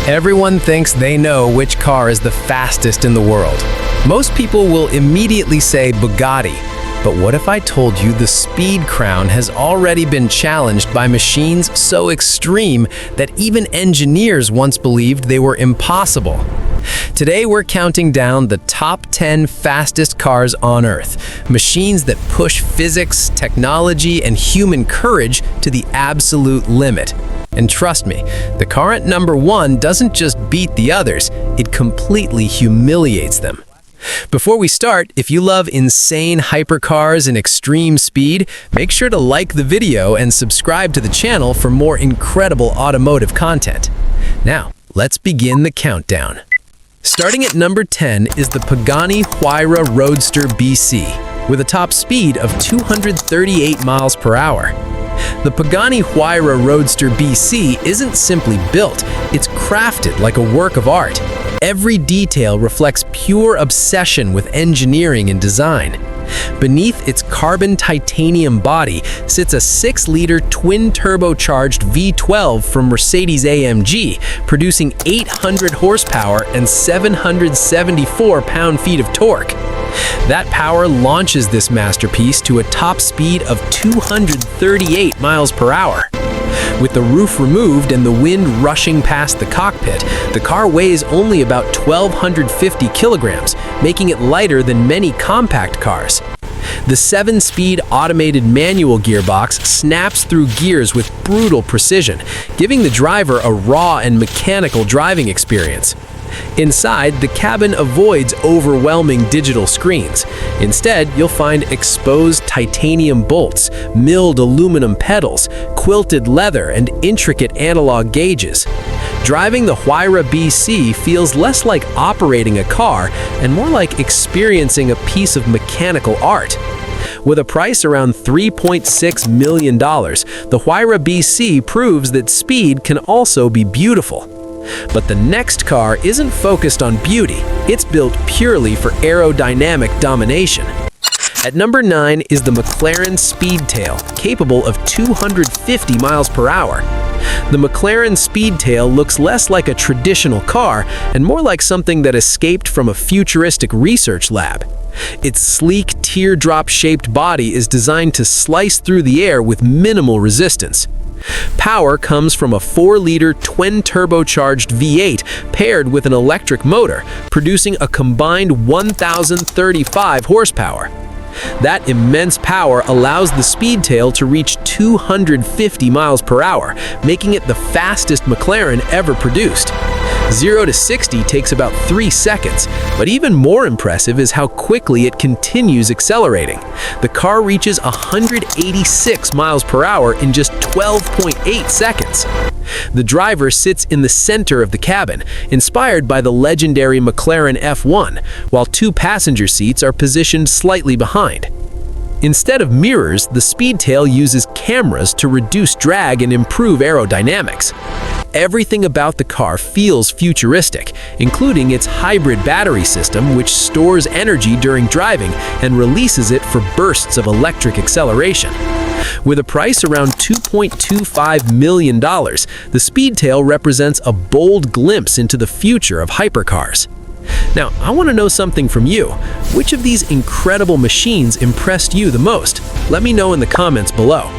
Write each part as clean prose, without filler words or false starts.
Everyone thinks they know which car is the fastest in the world. Most people will immediately say Bugatti, but what if I told you the speed crown has already been challenged by machines so extreme that even engineers once believed they were impossible? Today we're counting down the top 10 fastest cars on Earth, machines that push physics, technology, and human courage to the absolute limit. And trust me, the car at number 1 doesn't just beat the others, it completely humiliates them. Before we start, if you love insane hypercars and extreme speed, make sure to like the video and subscribe to the channel for more incredible automotive content. Now, let's begin the countdown. Starting at number 10 is the Pagani Huayra Roadster BC, with a top speed of 238 miles per hour. The Pagani Huayra Roadster BC isn't simply built, it's crafted like a work of art. Every detail reflects pure obsession with engineering and design. Beneath its carbon titanium body sits a 6-liter twin-turbocharged V12 from Mercedes-AMG, producing 800 horsepower and 774 pound-feet of torque. That power launches this masterpiece to a top speed of 238 miles per hour. With the roof removed and the wind rushing past the cockpit, the car weighs only about 1,250 kilograms, making it lighter than many compact cars. The 7-speed automated manual gearbox snaps through gears with brutal precision, giving the driver a raw and mechanical driving experience. Inside, the cabin avoids overwhelming digital screens. Instead, you'll find exposed titanium bolts, milled aluminum pedals, quilted leather, and intricate analog gauges. Driving the Huayra BC feels less like operating a car and more like experiencing a piece of mechanical art. With a price around $3.6 million, the Huayra BC proves that speed can also be beautiful. But the next car isn't focused on beauty, it's built purely for aerodynamic domination. At number 9 is the McLaren Speedtail, capable of 250 miles per hour. The McLaren Speedtail looks less like a traditional car and more like something that escaped from a futuristic research lab. Its sleek, teardrop-shaped body is designed to slice through the air with minimal resistance. Power comes from a 4-liter twin-turbocharged V8 paired with an electric motor, producing a combined 1,035 horsepower. That immense power allows the Speedtail to reach 250 miles per hour, making it the fastest McLaren ever produced. 0 to 60 takes about 3 seconds, but even more impressive is how quickly it continues accelerating. The car reaches 186 miles per hour in just 12.8 seconds. The driver sits in the center of the cabin, inspired by the legendary McLaren F1, while 2 passenger seats are positioned slightly behind. Instead of mirrors, the Speedtail uses cameras to reduce drag and improve aerodynamics. Everything about the car feels futuristic, including its hybrid battery system, which stores energy during driving and releases it for bursts of electric acceleration. With a price around $2.25 million, the Speedtail represents a bold glimpse into the future of hypercars. Now, I want to know something from you. Which of these incredible machines impressed you the most? Let me know in the comments below.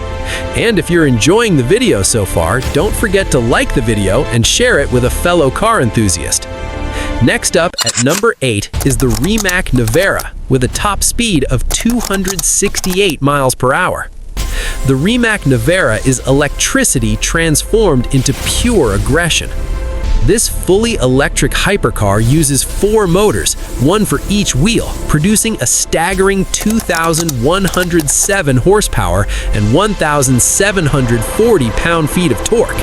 And if you're enjoying the video so far, don't forget to like the video and share it with a fellow car enthusiast. Next up, at number 8, is the Rimac Nevera, with a top speed of 268 miles per hour. The Rimac Nevera is electricity transformed into pure aggression. This fully electric hypercar uses 4 motors, one for each wheel, producing a staggering 2,107 horsepower and 1,740 pound-feet of torque.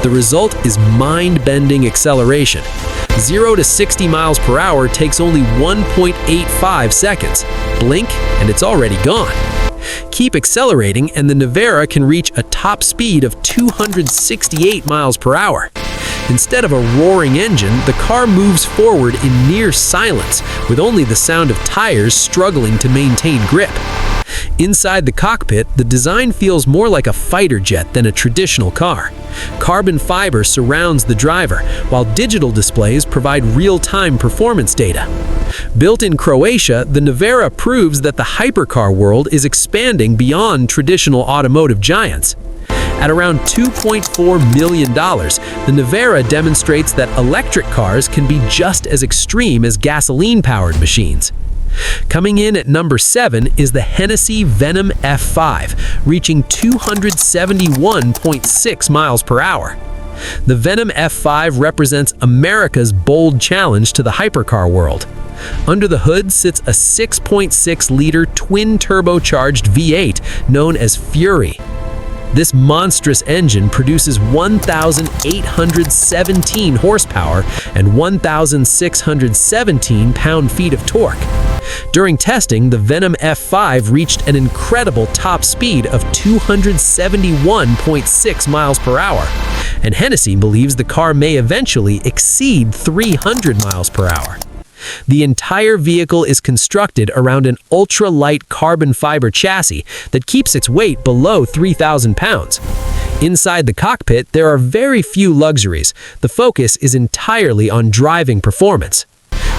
The result is mind-bending acceleration. 0 to 60 miles per hour takes only 1.85 seconds. Blink, and it's already gone. Keep accelerating, and the Nevera can reach a top speed of 268 miles per hour. Instead of a roaring engine, the car moves forward in near silence, with only the sound of tires struggling to maintain grip. Inside the cockpit, the design feels more like a fighter jet than a traditional car. Carbon fiber surrounds the driver, while digital displays provide real-time performance data. Built in Croatia, the Nevera proves that the hypercar world is expanding beyond traditional automotive giants. At around $2.4 million, the Nevera demonstrates that electric cars can be just as extreme as gasoline-powered machines. Coming in at number 7 is the Hennessy Venom F5, reaching 271.6 miles per hour. The Venom F5 represents America's bold challenge to the hypercar world. Under the hood sits a 6.6-liter twin-turbocharged V8 known as Fury. This monstrous engine produces 1,817 horsepower and 1,617 pound-feet of torque. During testing, the Venom F5 reached an incredible top speed of 271.6 miles per hour, and Hennessy believes the car may eventually exceed 300 miles per hour. The entire vehicle is constructed around an ultra-light carbon fiber chassis that keeps its weight below 3,000 pounds. Inside the cockpit, there are very few luxuries. The focus is entirely on driving performance.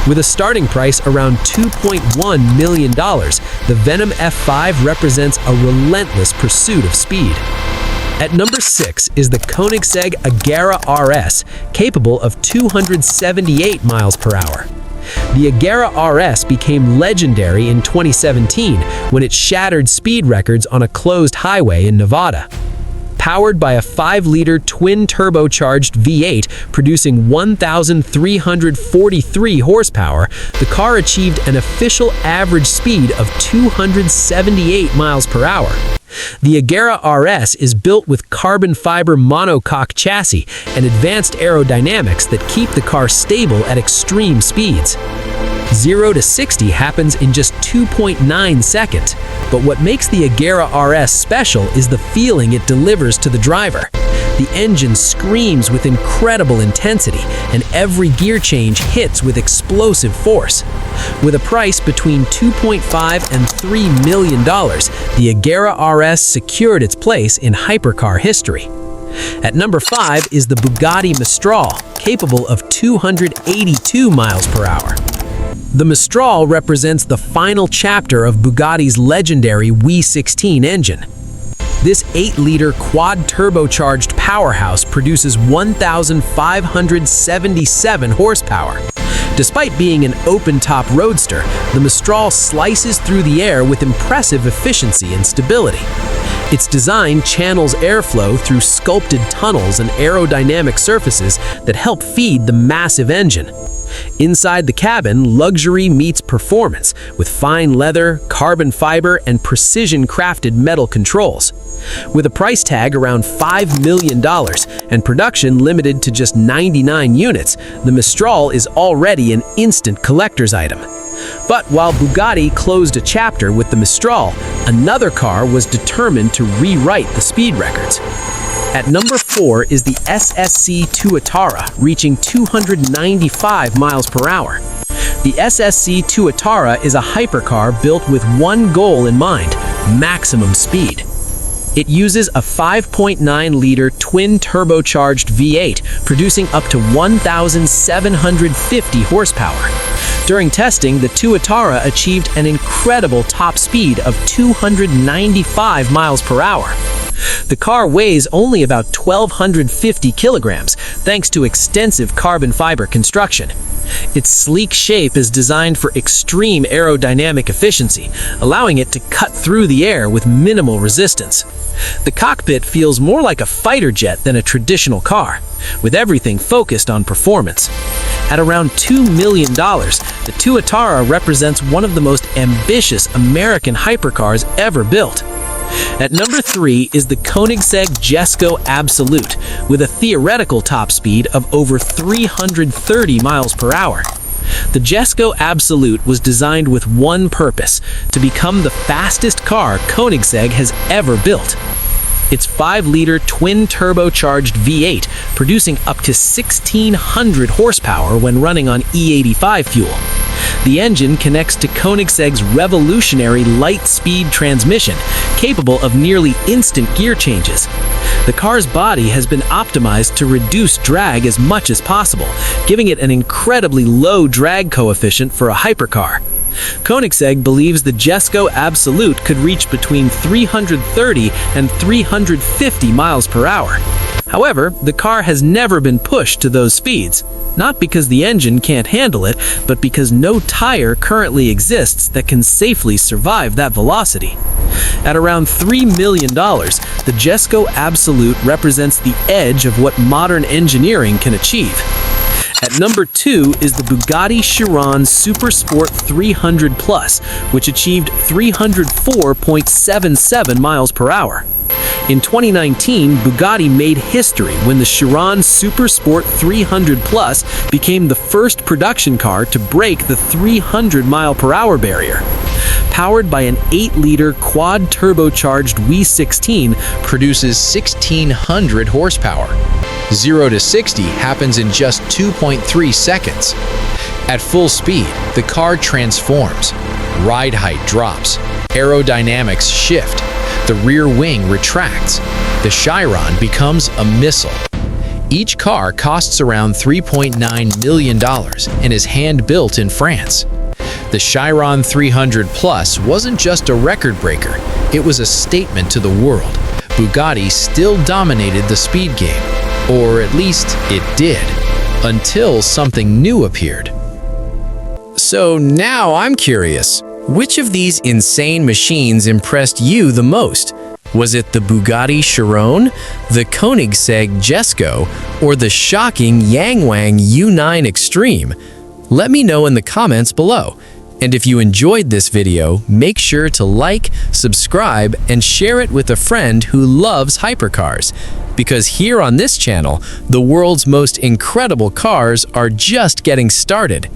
With a starting price around $2.1 million, the Venom F5 represents a relentless pursuit of speed. At number 6 is the Koenigsegg Agera RS, capable of 278 miles per hour. The Agera RS became legendary in 2017 when it shattered speed records on a closed highway in Nevada. Powered by a 5-liter twin-turbocharged V8 producing 1,343 horsepower, the car achieved an official average speed of 278 miles per hour. The Agera RS is built with carbon fiber monocoque chassis and advanced aerodynamics that keep the car stable at extreme speeds. 0 to 60 happens in just 2.9 seconds, but what makes the Agera RS special is the feeling it delivers to the driver. The engine screams with incredible intensity, and every gear change hits with explosive force. With a price between $2.5 and $3 million, the Agera RS secured its place in hypercar history. At number 5 is the Bugatti Mistral, capable of 282 miles per hour. The Mistral represents the final chapter of Bugatti's legendary V16 engine. This 8-liter quad-turbocharged powerhouse produces 1,577 horsepower. Despite being an open-top roadster, the Mistral slices through the air with impressive efficiency and stability. Its design channels airflow through sculpted tunnels and aerodynamic surfaces that help feed the massive engine. Inside the cabin, luxury meets performance with fine leather, carbon fiber, and precision-crafted metal controls. With a price tag around $5 million and production limited to just 99 units, the Mistral is already an instant collector's item. But while Bugatti closed a chapter with the Mistral, another car was determined to rewrite the speed records. At number 4 is the SSC Tuatara, reaching 295 miles per hour. The SSC Tuatara is a hypercar built with one goal in mind: maximum speed. It uses a 5.9-liter twin-turbocharged V8, producing up to 1,750 horsepower. During testing, the Tuatara achieved an incredible top speed of 295 miles per hour. The car weighs only about 1,250 kilograms, thanks to extensive carbon fiber construction. Its sleek shape is designed for extreme aerodynamic efficiency, allowing it to cut through the air with minimal resistance. The cockpit feels more like a fighter jet than a traditional car, with everything focused on performance. At around $2 million, the Tuatara represents one of the most ambitious American hypercars ever built. At number 3 is the Koenigsegg Jesko Absolut, with a theoretical top speed of over 330 miles per hour. The Jesko Absolut was designed with one purpose: to become the fastest car Koenigsegg has ever built. Its 5-liter twin-turbocharged V8, producing up to 1,600 horsepower when running on E85 fuel. The engine connects to Koenigsegg's revolutionary light-speed transmission, capable of nearly instant gear changes. The car's body has been optimized to reduce drag as much as possible, giving it an incredibly low drag coefficient for a hypercar. Koenigsegg believes the Jesko Absolut could reach between 330 and 350 miles per hour. However, the car has never been pushed to those speeds, not because the engine can't handle it, but because no tire currently exists that can safely survive that velocity. At around $3 million, the Jesko Absolut represents the edge of what modern engineering can achieve. At number 2 is the Bugatti Chiron Super Sport 300 Plus, which achieved 304.77 miles per hour. In 2019, Bugatti made history when the Chiron Super Sport 300 Plus became the first production car to break the 300-mile-per-hour barrier. Powered by an 8-liter quad-turbocharged V16, Produces 1,600 horsepower. 0 to 60 happens in just 2.3 seconds. At full speed, the car transforms. Ride height drops. Aerodynamics shift. The rear wing retracts. The Chiron becomes a missile. Each car costs around $3.9 million and is hand-built in France. The Chiron 300 Plus wasn't just a record breaker, it was a statement to the world. Bugatti still dominated the speed game, or at least it did, until something new appeared. So now I'm curious. Which of these insane machines impressed you the most? Was it the Bugatti Chiron, the Koenigsegg Jesko, or the shocking Yangwang U9 Extreme? Let me know in the comments below. And if you enjoyed this video, make sure to like, subscribe, and share it with a friend who loves hypercars. Because here on this channel, the world's most incredible cars are just getting started.